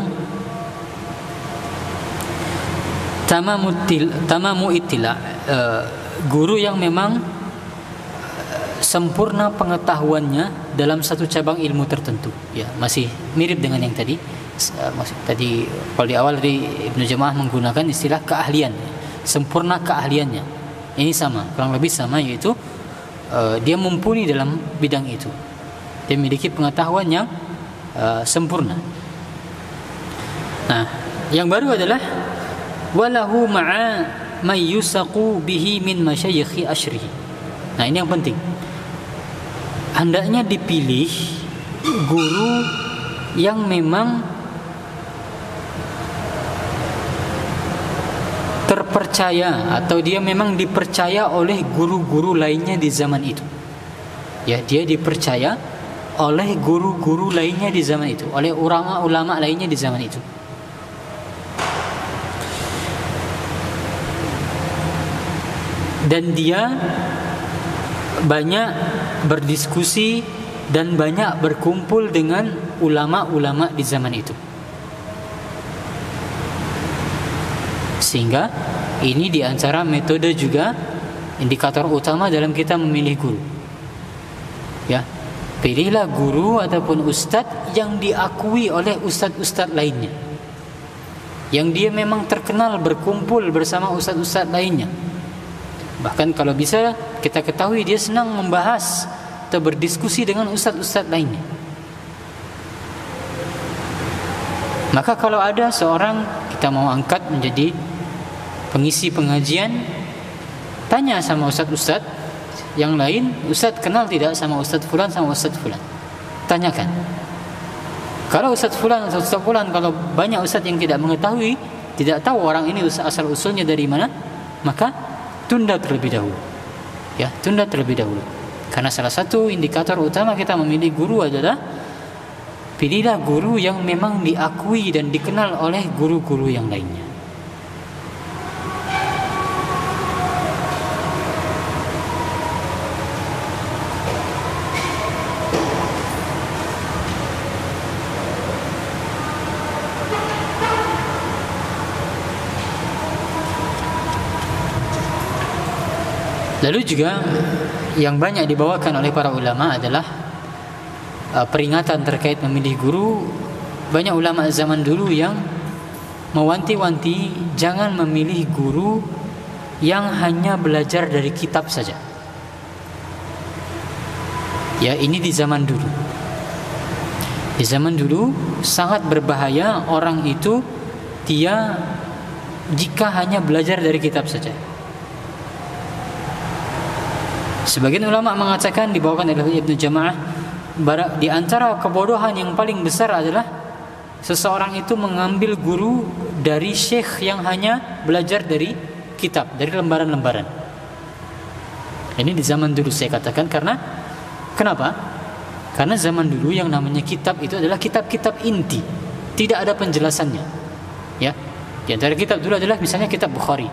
tamamu ittila, guru yang memang sempurna pengetahuannya dalam satu cabang ilmu tertentu. Ya, masih mirip dengan yang tadi. Tadi kalau di awal dari Ibnu Jama'ah menggunakan istilah keahlian, sempurna keahliannya. Ini sama, kurang lebih sama, yaitu dia mumpuni dalam bidang itu. Dia memiliki pengetahuan yang sempurna. Nah, yang baru adalah walahu ma'a may yusaqu bihi min masyayikhi asyrihi. Nah, ini yang penting. Hendaknya dipilih guru yang memang terpercaya atau dia memang dipercaya oleh guru-guru lainnya di zaman itu. Ya, dia dipercaya oleh guru-guru lainnya di zaman itu, oleh ulama-ulama lainnya di zaman itu. Dan dia banyak berdiskusi dan banyak berkumpul dengan ulama-ulama di zaman itu. Sehingga ini diantara metode juga indikator utama dalam kita memilih guru. Ya, pilihlah guru ataupun ustadz yang diakui oleh ustadz-ustadz lainnya, yang dia memang terkenal berkumpul bersama ustadz-ustadz lainnya. Bahkan kalau bisa kita ketahui dia senang membahas atau berdiskusi dengan ustadz-ustadz lainnya. Maka kalau ada seorang kita mau angkat menjadi pengisi pengajian, tanya sama ustadz-ustadz yang lain, ustadz kenal tidak sama ustadz fulan sama ustadz fulan? Tanyakan. Kalau ustadz fulan atau ustadz fulan, kalau banyak ustadz yang tidak mengetahui, tidak tahu orang ini asal usulnya dari mana, maka tunda terlebih dahulu. Ya, tunda terlebih dahulu. Karena salah satu indikator utama kita memilih guru adalah pilihlah guru yang memang diakui dan dikenal oleh guru-guru yang lainnya. Lalu juga yang banyak dibawakan oleh para ulama adalah peringatan terkait memilih guru. Banyak ulama zaman dulu yang mewanti-wanti jangan memilih guru yang hanya belajar dari kitab saja. Ya, ini di zaman dulu. Di zaman dulu sangat berbahaya orang itu dia jika hanya belajar dari kitab saja. Sebagian ulama mengatakan, dibawakan oleh Ibnu Jama'ah, di antara kebodohan yang paling besar adalah seseorang itu mengambil guru dari syekh yang hanya belajar dari kitab, dari lembaran-lembaran. Ini di zaman dulu saya katakan, karena kenapa? Karena zaman dulu yang namanya kitab itu adalah kitab-kitab inti, tidak ada penjelasannya. Ya, di antara kitab dulu adalah misalnya kitab Bukhari,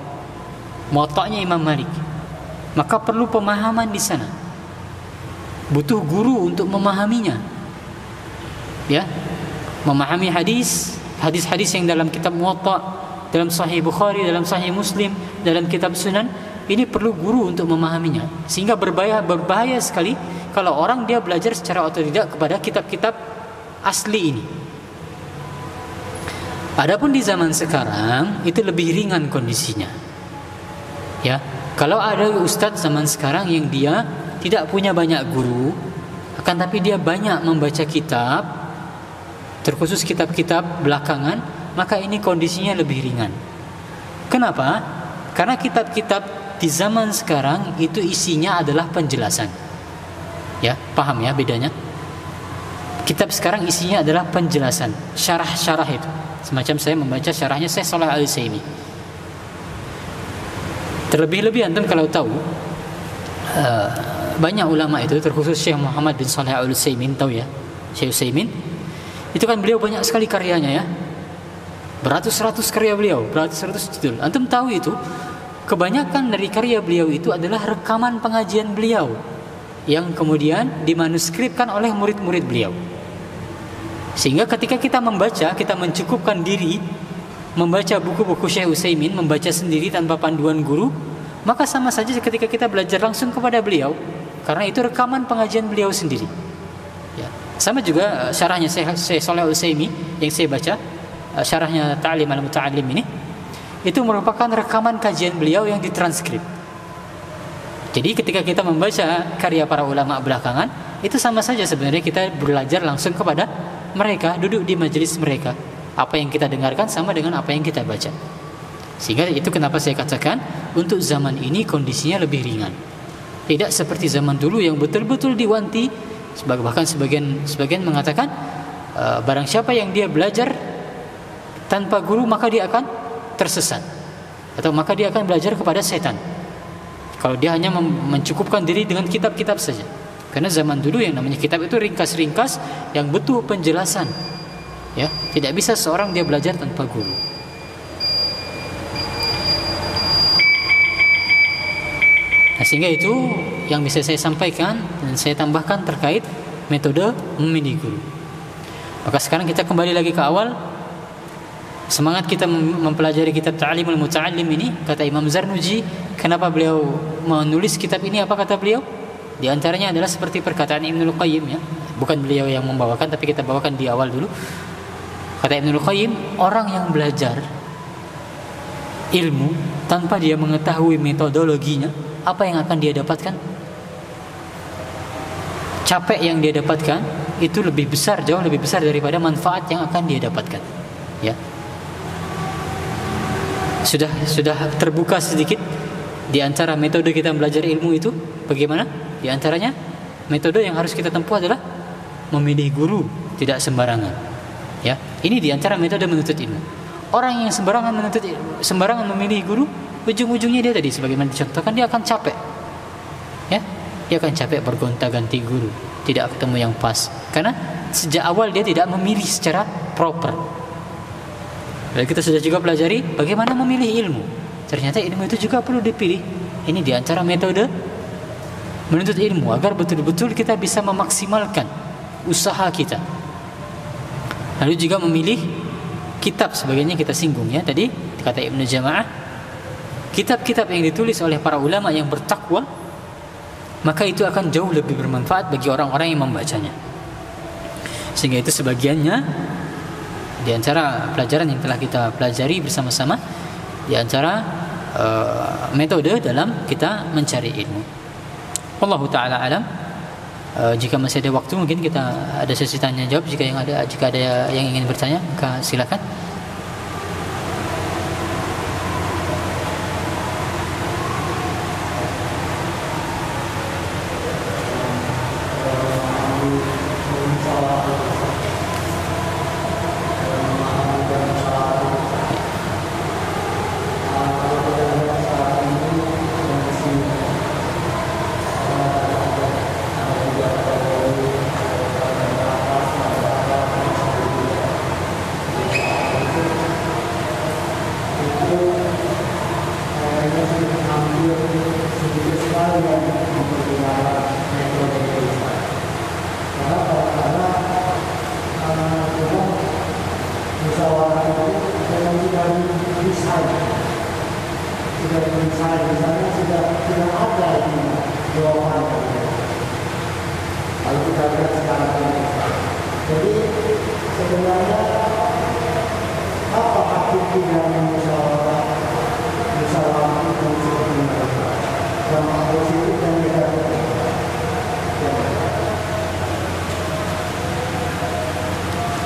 Muwatta'nya Imam Malik. Maka perlu pemahaman di sana. Butuh guru untuk memahaminya. Ya, memahami hadis-hadis yang dalam kitab Muwatta', dalam Sahih Bukhari, dalam Sahih Muslim, dalam kitab Sunan, ini perlu guru untuk memahaminya. Sehingga berbahaya sekali kalau orang dia belajar secara otodidak kepada kitab-kitab asli ini. Adapun di zaman sekarang itu lebih ringan kondisinya. Ya, kalau ada ustadz zaman sekarang yang dia tidak punya banyak guru, akan tapi dia banyak membaca kitab, terkhusus kitab-kitab belakangan, maka ini kondisinya lebih ringan. Kenapa? Karena kitab-kitab di zaman sekarang itu isinya adalah penjelasan. Ya, paham ya bedanya? Kitab sekarang isinya adalah penjelasan, syarah-syarah itu. Semacam saya membaca syarahnya Syekh Shalih Al-Utsaimin. Terlebih-lebih antum kalau tahu banyak ulama itu, terkhusus Syekh Muhammad bin Shalih Al-Utsaimin, tahu ya, Syekh Utsaimin itu kan beliau banyak sekali karyanya ya, beratus-ratus karya beliau, beratus-ratus judul. Antum tahu itu kebanyakan dari karya beliau itu adalah rekaman pengajian beliau yang kemudian dimanuskripkan oleh murid-murid beliau. Sehingga ketika kita membaca, kita mencukupkan diri membaca buku-buku Syekh Utsaimin, membaca sendiri tanpa panduan guru, maka sama saja ketika kita belajar langsung kepada beliau, karena itu rekaman pengajian beliau sendiri. Ya. Sama juga syarahnya Syekh Shalih Al-Utsaimin yang saya baca, syarahnya Ta'lim al-Muta'allim ini, itu merupakan rekaman kajian beliau yang ditranskrip. Jadi ketika kita membaca karya para ulama belakangan, itu sama saja sebenarnya kita belajar langsung kepada mereka, duduk di majelis mereka. Apa yang kita dengarkan sama dengan apa yang kita baca. Sehingga itu kenapa saya katakan untuk zaman ini kondisinya lebih ringan. Tidak seperti zaman dulu yang betul-betul diwanti. Bahkan sebagian mengatakan barang siapa yang dia belajar tanpa guru maka dia akan tersesat, atau maka dia akan belajar kepada setan kalau dia hanya mencukupkan diri dengan kitab-kitab saja. Karena zaman dulu yang namanya kitab itu ringkas-ringkas yang butuh penjelasan. Ya, tidak bisa seorang dia belajar tanpa guru. Nah, sehingga itu yang bisa saya sampaikan dan saya tambahkan terkait metode memilih guru. Maka sekarang kita kembali lagi ke awal. Semangat kita mempelajari kitab Ta'lim al-Muta'allim ini, kata Imam Zarnuji, kenapa beliau menulis kitab ini? Apa kata beliau? Di antaranya adalah seperti perkataan Ibnul Qayyim ya. Bukan beliau yang membawakan, tapi kita bawakan di awal dulu. Kata Ibnul Qayyim, orang yang belajar ilmu tanpa dia mengetahui metodologinya, apa yang akan dia dapatkan? Capek yang dia dapatkan itu lebih besar, jauh lebih besar daripada manfaat yang akan dia dapatkan. Ya. Sudah terbuka sedikit di antara metode kita belajar ilmu itu bagaimana? Di antaranya metode yang harus kita tempuh adalah memilih guru, tidak sembarangan. Ya, ini di antara metode menuntut ilmu. Orang yang sembarangan memilih guru, ujung-ujungnya dia tadi sebagaimana dicontohkan, dia akan capek. Ya, dia akan capek bergonta-ganti guru, tidak ketemu yang pas. Karena sejak awal dia tidak memilih secara proper. Lalu kita sudah juga pelajari bagaimana memilih ilmu. Ternyata ilmu itu juga perlu dipilih. Ini di antara metode menuntut ilmu agar betul-betul kita bisa memaksimalkan usaha kita. Lalu juga memilih kitab, sebagainya kita singgung ya tadi, kata Ibnu Jama'ah, kitab-kitab yang ditulis oleh para ulama yang bertakwa maka itu akan jauh lebih bermanfaat bagi orang-orang yang membacanya. Sehingga itu sebagiannya di antara pelajaran yang telah kita pelajari bersama-sama, di antara metode dalam kita mencari ilmu. Wallahu taala alam. Jika masih ada waktu, mungkin kita ada sesi tanya jawab. Jika ada yang ingin bertanya, maka silakan.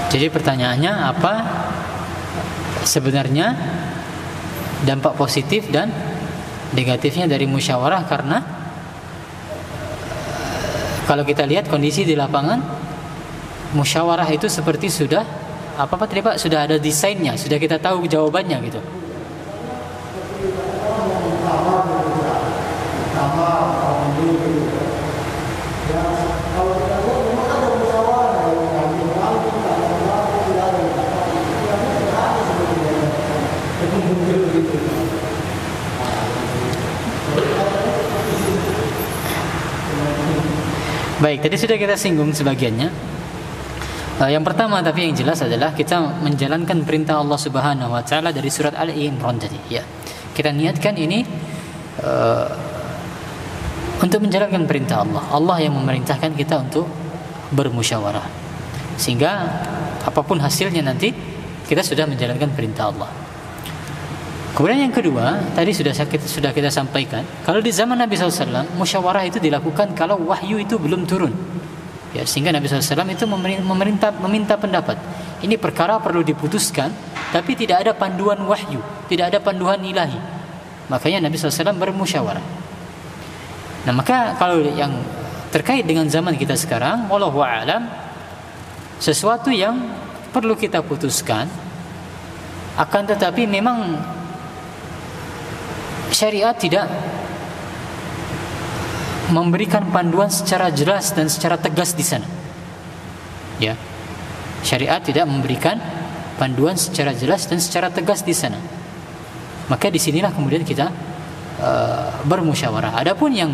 Jadi pertanyaannya, apa sebenarnya dampak positif dan negatifnya dari musyawarah? Karena kalau kita lihat kondisi di lapangan, musyawarah itu seperti sudah tadi Pak, sudah ada desainnya, sudah kita tahu jawabannya gitu. Baik, tadi sudah kita singgung sebagiannya. Yang pertama tapi yang jelas adalah kita menjalankan perintah Allah Subhanahu wa taala dari surat Ali Imran tadi, ya. Kita niatkan ini untuk menjalankan perintah Allah. Allah yang memerintahkan kita untuk bermusyawarah. Sehingga apapun hasilnya nanti kita sudah menjalankan perintah Allah. Kemudian yang kedua, tadi sudah kita sampaikan, kalau di zaman Nabi SAW, musyawarah itu dilakukan kalau wahyu itu belum turun. Ya, sehingga Nabi SAW itu meminta pendapat. Ini perkara perlu diputuskan, tapi tidak ada panduan wahyu, tidak ada panduan ilahi. Makanya Nabi SAW bermusyawarah. Nah, maka kalau yang terkait dengan zaman kita sekarang, wallahu a'lam, sesuatu yang perlu kita putuskan, akan tetapi memang syariat tidak memberikan panduan secara jelas dan secara tegas di sana. Ya, syariat tidak memberikan panduan secara jelas dan secara tegas di sana. Maka disinilah kemudian kita bermusyawarah. Adapun yang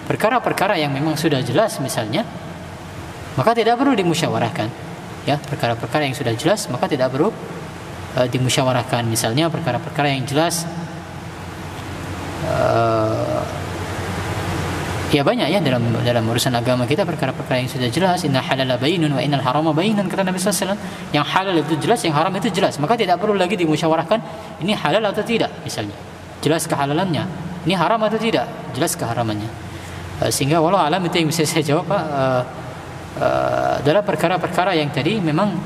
perkara-perkara yang memang sudah jelas misalnya, maka tidak perlu dimusyawarahkan. Ya, perkara-perkara yang sudah jelas maka tidak perlu dimusyawarahkan. Misalnya perkara-perkara yang jelas, ya banyak ya dalam urusan agama kita, perkara-perkara yang sudah jelas, inna halala bainun wa innal harama bainun, kata Nabi SAW. Yang halal itu jelas, yang haram itu jelas, maka tidak perlu lagi dimusyawarahkan ini halal atau tidak, misalnya jelas kehalalannya, ini haram atau tidak, jelas keharamannya. Sehingga walau alam itu yang bisa saya jawab, Pak, adalah perkara-perkara yang tadi memang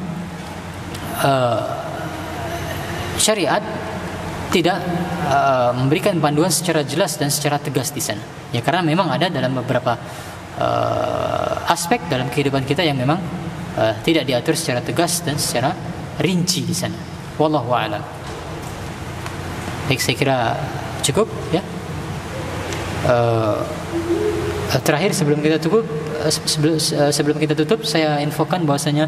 syariat tidak memberikan panduan secara jelas dan secara tegas di sana. Ya, karena memang ada dalam beberapa aspek dalam kehidupan kita yang memang tidak diatur secara tegas dan secara rinci di sana. Wallahu a'lam. Baik, saya kira cukup ya. Terakhir sebelum kita tutup, saya infokan bahwasanya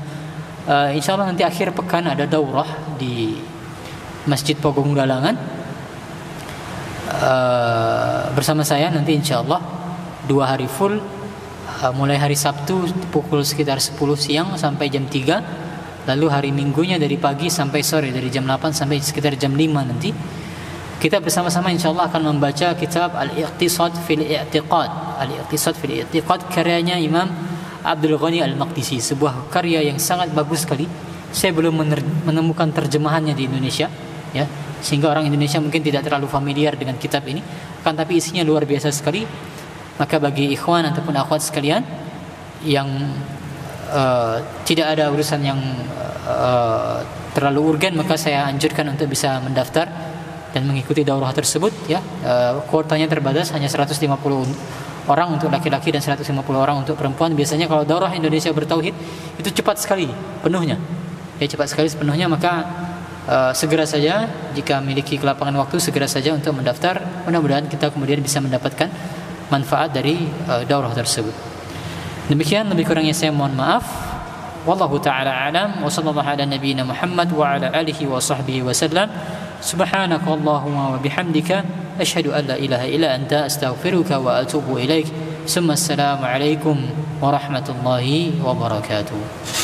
insyaallah nanti akhir pekan ada daurah di Masjid Pogong Galangan bersama saya nanti insyaallah 2 hari full, mulai hari Sabtu pukul sekitar 10 siang sampai jam 3, lalu hari Minggunya dari pagi sampai sore, dari jam 8 sampai sekitar jam 5 nanti Kita bersama-sama insyaallah akan membaca kitab Al-Iqtisad fil I'tiqad. Al-Iqtisad fil I'tiqad karyanya Imam Abdul Ghani Al-Maqdisi, sebuah karya yang sangat bagus sekali. Saya belum menemukan terjemahannya di Indonesia, ya, sehingga orang Indonesia mungkin tidak terlalu familiar dengan kitab ini, kan tapi isinya luar biasa sekali. Maka bagi ikhwan ataupun akhwat sekalian yang tidak ada urusan yang terlalu urgen, maka saya anjurkan untuk bisa mendaftar dan mengikuti daurah tersebut, ya. Kuotanya terbatas, hanya 150 orang untuk laki-laki dan 150 orang untuk perempuan. Biasanya kalau daurah Indonesia bertauhid itu cepat sekali penuhnya, ya, cepat sekali penuhnya. Maka segera saja, jika memiliki kelapangan waktu, segera saja untuk mendaftar. Mudah-mudahan kita kemudian bisa mendapatkan manfaat dari daurah tersebut. Demikian, lebih kurangnya saya mohon maaf. Wallahu ta'ala alam, wa sallallahu ala nabiyyina Muhammad wa ala alihi wa sahbihi wa sallam. Subhanakallahumma wa bihamdika asyhadu an la ilaha illa anta astaghfiruka wa atubu ilaik. Assalamu alaikum warahmatullahi wabarakatuh.